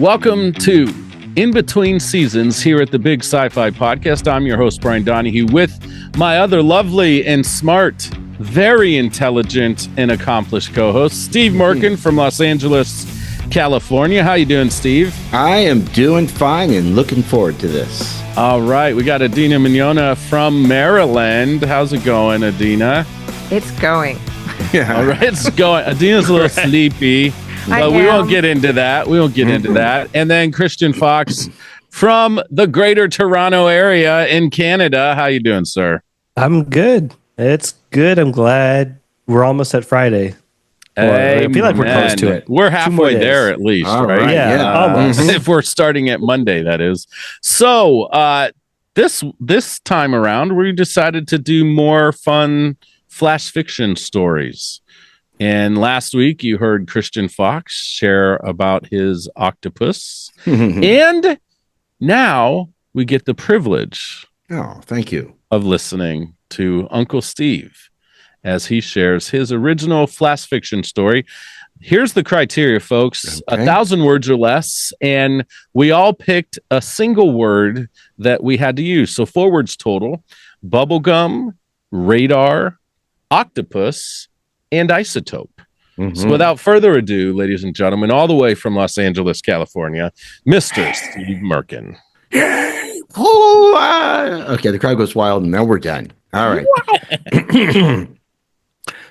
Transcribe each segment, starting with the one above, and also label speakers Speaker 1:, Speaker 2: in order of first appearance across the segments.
Speaker 1: Welcome to In Between Seasons here at the Big Sci-Fi Podcast. I'm your host, Brian Donahue, with my other lovely and smart, very intelligent and accomplished co-host, Steve Mirkin from Los Angeles, California. How you doing, Steve?
Speaker 2: I am doing fine and looking forward to this.
Speaker 1: All right. We got Adina Mignona from Maryland. How's it going, Adina?
Speaker 3: It's going.
Speaker 1: Yeah. All right. It's going. Adina's a little sleepy, but we won't get into that. And then Christian Fox from the greater Toronto area in Canada. How you doing, sir?
Speaker 4: I'm good. It's good. I'm glad we're almost at Friday. I feel like we're close to it.
Speaker 1: We're halfway there at least, right?
Speaker 4: Yeah, almost.
Speaker 1: If we're starting at Monday, that is. So this time around, we decided to do more fun flash fiction stories. And last week, you heard Christian Fox share about his octopus. And now we get the privilege
Speaker 2: thank you,
Speaker 1: of listening to Uncle Steve as he shares his original flash fiction story. Here's the criteria, folks.
Speaker 2: Okay.
Speaker 1: 1,000 words or less. And we all picked a single word that we had to use. So 4 words total: bubblegum, radar, octopus, and isotope. So without further ado, ladies and gentlemen, all the way from Los Angeles, California, Mr. Steve Mirkin.
Speaker 2: Yay! Okay, the crowd goes wild, and now we're done. All right.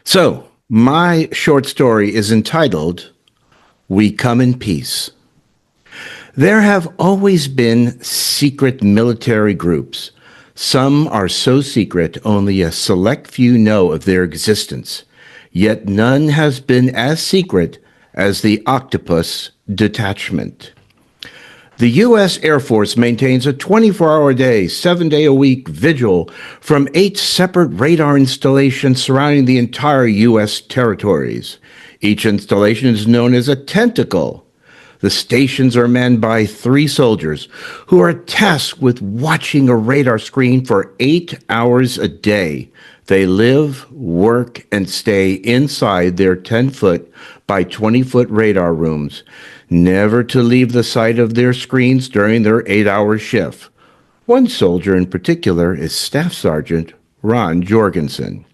Speaker 2: So, my short story is entitled, We Come in Peace. There have always been secret military groups. Some are so secret only a select few know of their existence. Yet none has been as secret as the Octopus Detachment. The U.S. Air Force maintains a 24-hour-a-day, 7-day-a-week vigil from 8 separate radar installations surrounding the entire U.S. territories. Each installation is known as a tentacle. The stations are manned by 3 soldiers who are tasked with watching a radar screen for 8 hours a day. They live, work, and stay inside their 10-foot by 20-foot radar rooms, never to leave the sight of their screens during their 8-hour shift. One soldier in particular is Staff Sergeant Ron Jorgensen.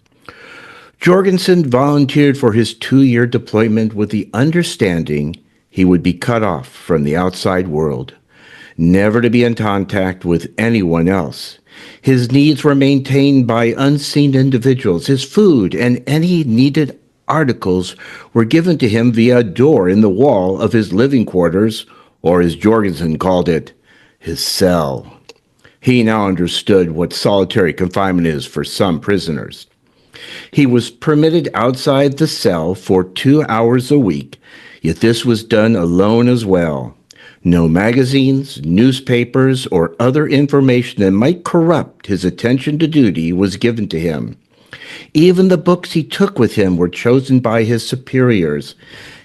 Speaker 2: Jorgensen volunteered for his 2-year deployment with the understanding he would be cut off from the outside world, never to be in contact with anyone else. His needs were maintained by unseen individuals. His food and any needed articles were given to him via a door in the wall of his living quarters, or as Jorgensen called it, his cell. He now understood what solitary confinement is for some prisoners. He was permitted outside the cell for 2 hours a week, yet this was done alone as well. No magazines, newspapers, or other information that might corrupt his attention to duty was given to him. Even the books he took with him were chosen by his superiors.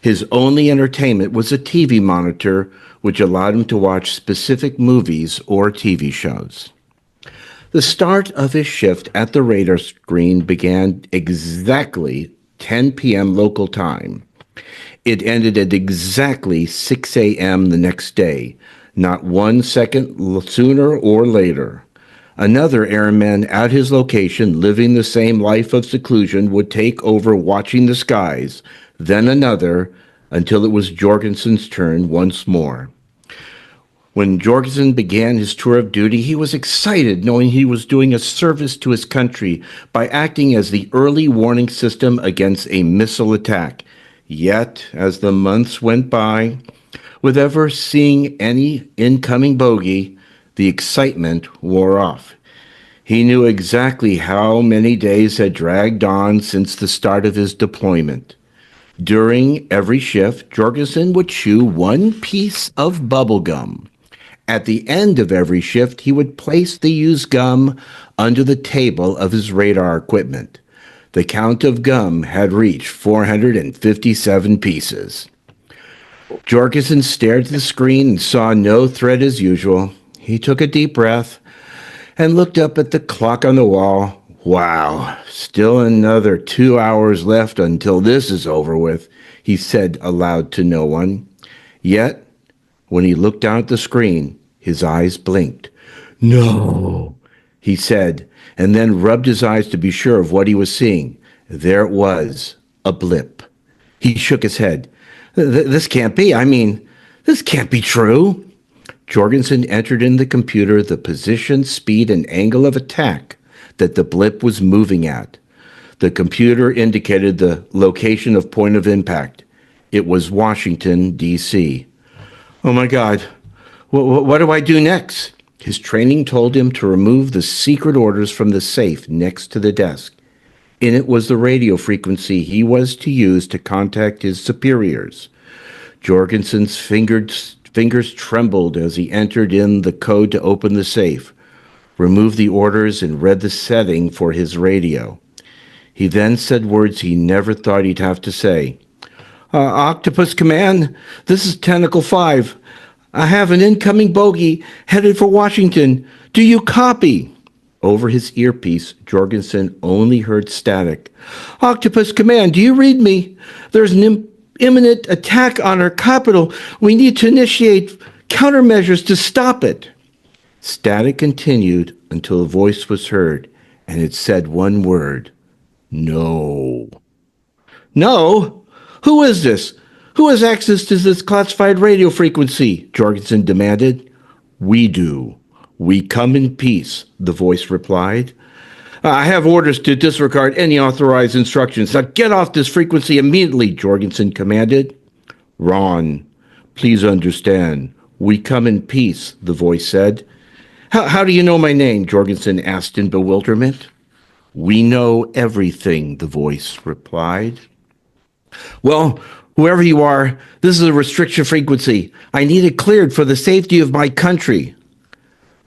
Speaker 2: His only entertainment was a TV monitor, which allowed him to watch specific movies or TV shows. The start of his shift at the radar screen began exactly 10 p.m. local time. It ended at exactly 6 a.m. the next day, not 1 second sooner or later. Another airman at his location, living the same life of seclusion, would take over watching the skies, then another, until it was Jorgensen's turn once more. When Jorgensen began his tour of duty, he was excited, knowing he was doing a service to his country by acting as the early warning system against a missile attack. Yet, as the months went by, with ever seeing any incoming bogey, the excitement wore off. He knew exactly how many days had dragged on since the start of his deployment. During every shift, Jorgensen would chew 1 piece of bubble gum. At the end of every shift, he would place the used gum under the table of his radar equipment. The count of gum had reached 457 pieces. Jorgensen stared at the screen and saw no threat as usual. He took a deep breath and looked up at the clock on the wall. Wow, still another 2 hours left until this is over with, he said aloud to no one. Yet, When he looked down at the screen, his eyes blinked. No, he said, and then rubbed his eyes to be sure of what he was seeing. There it was, a blip. He shook his head. This can't be. I mean, this can't be true. Jorgensen entered in the computer the position, speed, and angle of attack that the blip was moving at. The computer indicated the location of point of impact. It was Washington, D.C. Oh my God, what do I do next? His training told him to remove the secret orders from the safe next to the desk. In it was the radio frequency he was to use to contact his superiors. Jorgensen's fingers trembled as he entered in the code to open the safe, removed the orders, and read the setting for his radio. He then said words he never thought he'd have to say. Octopus Command, this is Tentacle 5. I have an incoming bogey headed for Washington. Do you copy? Over his earpiece, Jorgensen only heard static. Octopus Command, do you read me? There's an imminent attack on our capital. We need to initiate countermeasures to stop it. Static continued until a voice was heard, and it said one word. No. No? Who is this? Who has access to this classified radio frequency? Jorgensen demanded. We do. We come in peace, the voice replied. I have orders to disregard any authorized instructions. Now get off this frequency immediately, Jorgensen commanded. Ron, please understand. We come in peace, the voice said. How do you know my name? Jorgensen asked in bewilderment. We know everything, the voice replied. Well, whoever you are, this is a restriction frequency. I need it cleared for the safety of my country.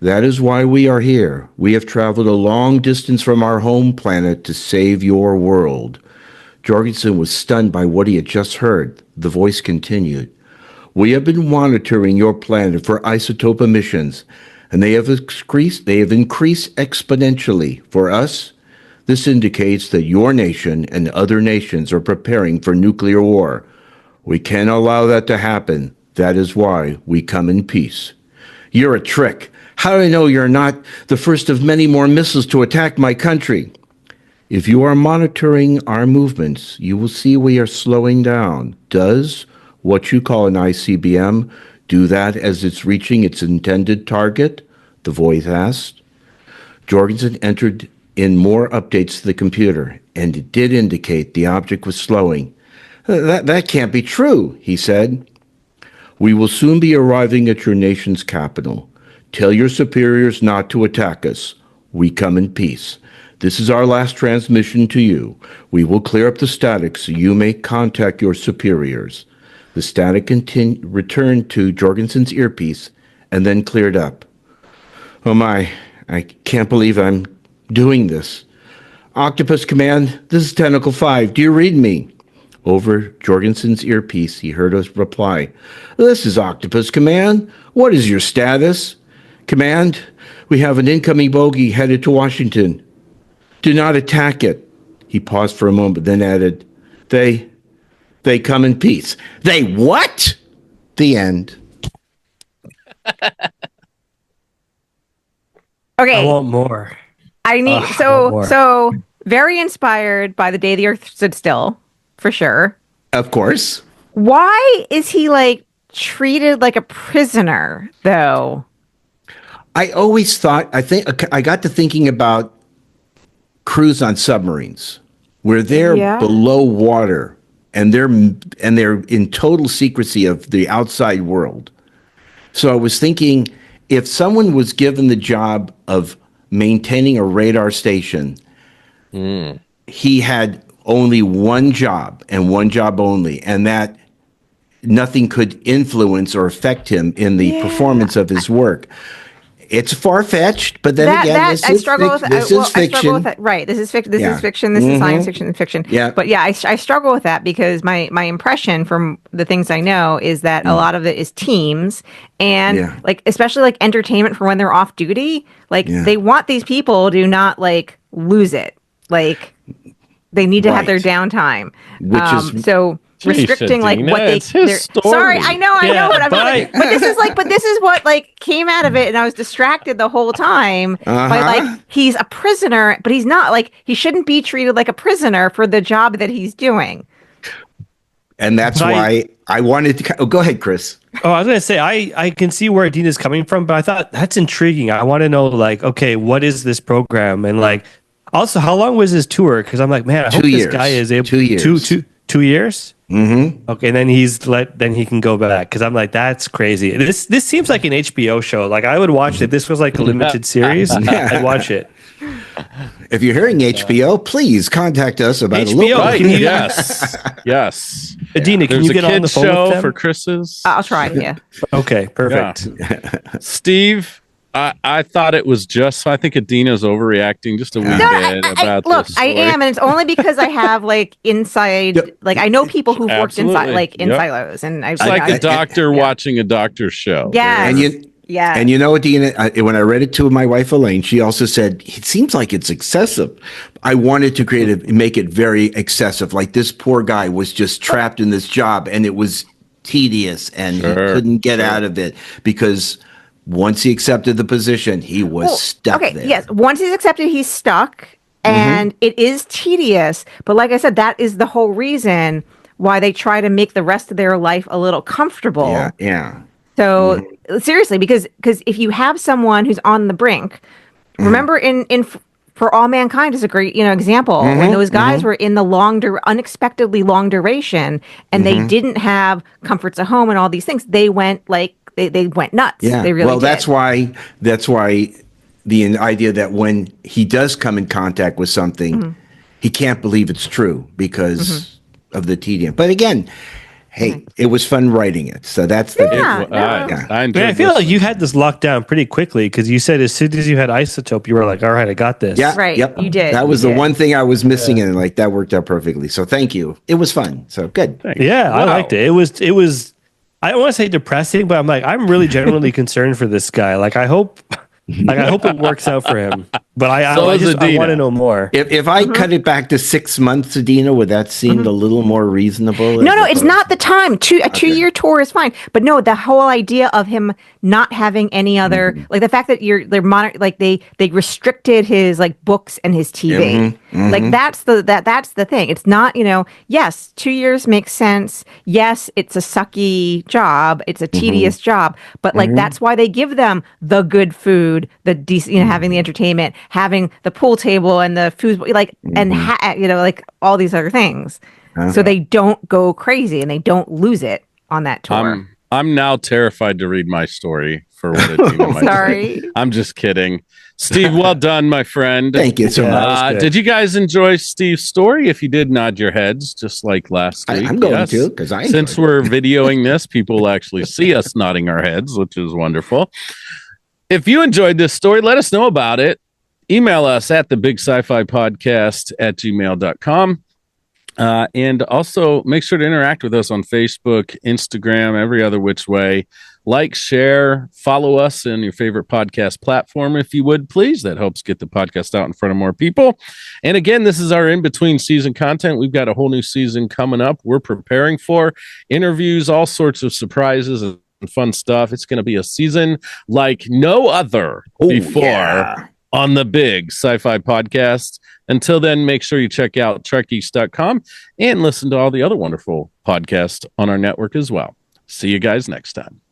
Speaker 2: That is why we are here. We have traveled a long distance from our home planet to save your world. Jorgensen was stunned by what he had just heard. The voice continued. We have been monitoring your planet for isotope emissions, and they have increased exponentially. For us, this indicates that your nation and other nations are preparing for nuclear war. We can't allow that to happen. That is why we come in peace. You're a trick. How do I know you're not the first of many more missiles to attack my country? If you are monitoring our movements, you will see we are slowing down. Does what you call an ICBM do that as it's reaching its intended target? The voice asked. Jorgensen entered in more updates to the computer, and it did indicate the object was slowing. That can't be true, he said. We will soon be arriving at your nation's capital. Tell your superiors not to attack us. We come in peace. This is our last transmission to you. We will clear up the static so you may contact your superiors. The static returned to Jorgensen's earpiece and then cleared up. Oh my, I can't believe I'm doing this. Octopus Command, this is Tentacle 5. Do you read me? Over Jorgensen's earpiece, he heard us reply. This is Octopus Command. What is your status? Command, we have an incoming bogey headed to Washington. Do not attack it. He paused for a moment, then added, They come in peace. They what? The end.
Speaker 3: Okay.
Speaker 4: I want more.
Speaker 3: I need so very inspired by The Day the Earth Stood Still, for sure.
Speaker 2: Of course.
Speaker 3: Why is he like treated like a prisoner though?
Speaker 2: I always thought, I got to thinking about crews on submarines where they're below water and they're in total secrecy of the outside world. So I was thinking, if someone was given the job of maintaining a radar station, he had only one job and one job only, and that nothing could influence or affect him in the performance of his work. It's far-fetched, but then again, this is fiction.
Speaker 3: I struggle with that. Right. This is fiction. This is fiction. This is science fiction and fiction.
Speaker 2: Yeah.
Speaker 3: But yeah, I struggle with that because my impression from the things I know is that a lot of it is teams and like, especially like entertainment for when they're off duty. Like they want these people to not like lose it. Like they need to have their downtime.
Speaker 2: Which is
Speaker 3: so restricting like what they. Sorry, I know, but this is what like came out of it, and I was distracted the whole time by like he's a prisoner, but he's not like he shouldn't be treated like a prisoner for the job that he's doing.
Speaker 2: And that's why I wanted to. Oh, go ahead, Chris.
Speaker 4: Oh, I was going to say, I can see where Adina's coming from, but I thought that's intriguing. I want to know, like, okay, what is this program? And, like, also, how long was his tour? Because I'm like, man, I hope this guy is able
Speaker 2: 2 years.
Speaker 4: 2 years?
Speaker 2: Mm-hmm.
Speaker 4: Okay, and then then he can go back. Because I'm like, that's crazy. This seems like an HBO show. Like, I would watch it. This was like a limited series. I'd watch it.
Speaker 2: If you're hearing HBO, please contact us about
Speaker 4: HBO,
Speaker 2: a little.
Speaker 1: Right, yes.
Speaker 4: Adina, can you get on the phone
Speaker 1: show
Speaker 4: with them?
Speaker 1: for Chris's?
Speaker 3: I'll try. Yeah.
Speaker 4: Okay, perfect.
Speaker 1: Yeah. Steve, I thought it was just. I think Adina's overreacting just a wee bit about
Speaker 3: look,
Speaker 1: this.
Speaker 3: I am, and it's only because I have like inside, like I know people who've worked inside, like in silos, and
Speaker 1: it's like a doctor watching a doctor show.
Speaker 3: Yeah,
Speaker 2: and you know, Adina, when I read it to my wife Elaine, she also said it seems like it's excessive. I wanted to make it very excessive. Like this poor guy was just trapped in this job, and it was tedious, and he couldn't get out of it because once he accepted the position, he was stuck there.
Speaker 3: Yes, once he's accepted, he's stuck, and it is tedious. But like I said, that is the whole reason why they try to make the rest of their life a little comfortable.
Speaker 2: Yeah.
Speaker 3: So seriously, because if you have someone who's on the brink, remember in For All Mankind is a great example when those guys were in the unexpectedly long duration, and they didn't have comforts at home and all these things. They went like they went nuts.
Speaker 2: Yeah.
Speaker 3: They really did.
Speaker 2: That's why the idea that when he does come in contact with something, he can't believe it's true because of the tedium. But again, hey, it was fun writing it. So that's the
Speaker 4: I feel like you had this locked down pretty quickly because you said as soon as you had Isotope, you were like, all right, I got this.
Speaker 2: Yeah,
Speaker 3: right.
Speaker 2: Yep.
Speaker 3: You did.
Speaker 2: That was the one thing I was missing, and like that worked out perfectly. So thank you. It was fun. So good.
Speaker 1: Thanks.
Speaker 4: Yeah, wow. I liked it. It was. I don't want to say depressing, but I'm really genuinely concerned for this guy. Like I hope it works out for him. But I want to know more.
Speaker 2: If I cut it back to 6 months, Adina, would that seem a little more reasonable?
Speaker 3: No, it's not the time. A 2-year tour is fine. But no, the whole idea of him not having any other, like the fact that they restricted his like books and his TV. Like that's the thing. It's not, yes, 2 years makes sense. Yes, it's a sucky job. It's a tedious job. But like that's why they give them the good food, the decent, having the entertainment, having the pool table and the food, like, and like all these other things, so they don't go crazy and they don't lose it on that tour.
Speaker 1: I'm now terrified to read my story for what it might
Speaker 3: Sorry,
Speaker 1: say. I'm just kidding. Steve, well done, my friend.
Speaker 2: Thank you so much.
Speaker 1: Did you guys enjoy Steve's story? If you did, nod your heads just like last week.
Speaker 2: I'm going to because
Speaker 1: since we're videoing this, people will actually see us nodding our heads, which is wonderful. If you enjoyed this story, let us know about it. Email us at thebigscifipodcast@gmail.com. And also make sure to interact with us on Facebook, Instagram, every other which way. Like, share, follow us in your favorite podcast platform, if you would, please. That helps get the podcast out in front of more people. And again, this is our in-between season content. We've got a whole new season coming up. We're preparing for interviews, all sorts of surprises and fun stuff. It's going to be a season like no other before on the Big Sci-Fi Podcast. Until then, make sure you check out trekgeeks.com and listen to all the other wonderful podcasts on our network as well. See you guys next time.